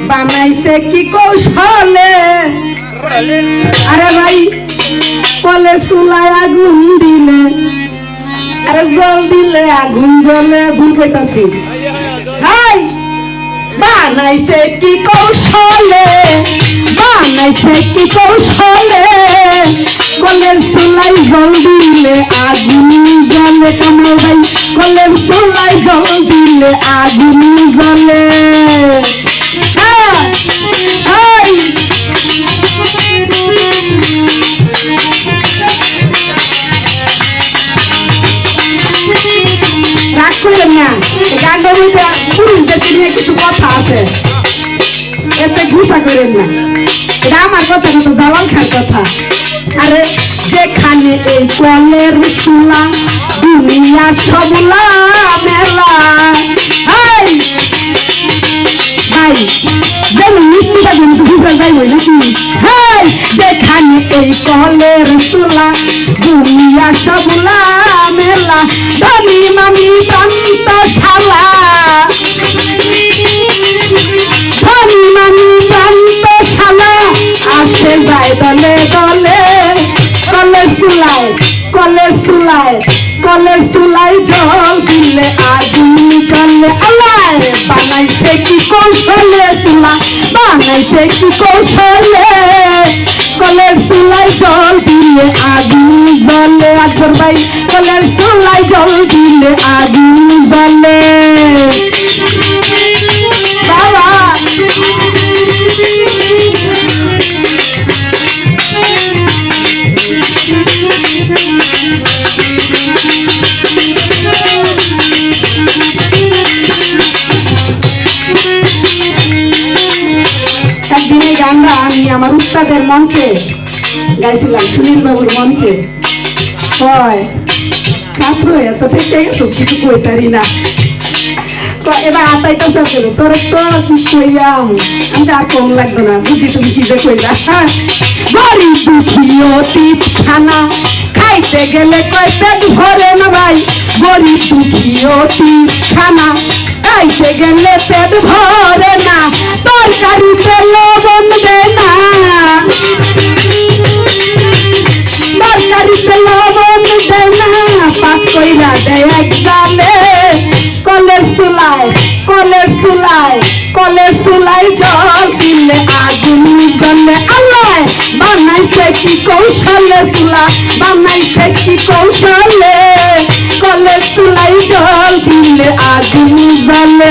বানাইছে কি কৌশলে আরে ভাই কলে চুলায় আগুন দিলে আরে জল দিলে আগুন জ্বলে ভুল কইতাছি হাই বানাইছে কি কৌশলে বানাইছে কি কৌশলে কলের চুলায় জল দিলে আগুন জ্বলে কামাল ভাই কলের চুলায় জল দিলে আগুন জ্বলে রাগ করলেন না গানটার মধ্যে পুরুষদেরকে নিয়ে কিছু কথা আছে এতে ঘুষা করেন না এটা আমার কথা কিন্তু জালাল খার কথা আরে যেখানে এই কলের চুলা দুনিয়া সবলা মেলা ভাই যেমন মিষ্টিটা কিন্তু ঘুষা যাই হয় নাকি হাই যেখানে এই কলের চুলা দুনিয়া সবলা মেলা ধনী মামি প্রান্ত শালা ধনী মামি প্রান্ত শালা আসে যায় দলে দলে কলেজ চুলায় কলেজ চুলায় কলেজ চুলায় জল দিলে আগুন জ্বলে আল্লাহ বানাইছে কি কৌশলে চুলা বানাইছে কি কৌশলে কলেজ চুলায় জল দিলে আগুন জ্বলে আকবর ভাই কলেজ চুলায় জল দিলে আগুন জ্বলে বাবা একদিন এই গানটা আমি আমার উস্তাদের মঞ্চে গাইছিলাম সুনীল বাবুর মঞ্চে হয় ছাত্র এত থেকে গেছো কিছু কইতারি না এবার আতাইটা চাপে তোর তো কইয়াম আমি আর কম লাগতো না বুঝি তুমি কি যে কইলা গরিব দুঃখী অতীত খানা খাইতে গেলে কয় পেট ভরে না ভাই গরিব দুঃখী অতীত খানা খাইতে গেলে পেট ভরে না তরকারিতে লবণ দে না তরকারিতে লবণ দে না পাক কইরা দেয় এক ডালে কলেজ চুলায় কলেজ চুলায় কলেজ চুলায় জল দিলে আগুন জ্বলে আল্লাহ বানাইছে কি কৌশলে চুলা বানাইছে কি কৌশলে কলেজ চুলায় জল দিলে আগুন জ্বলে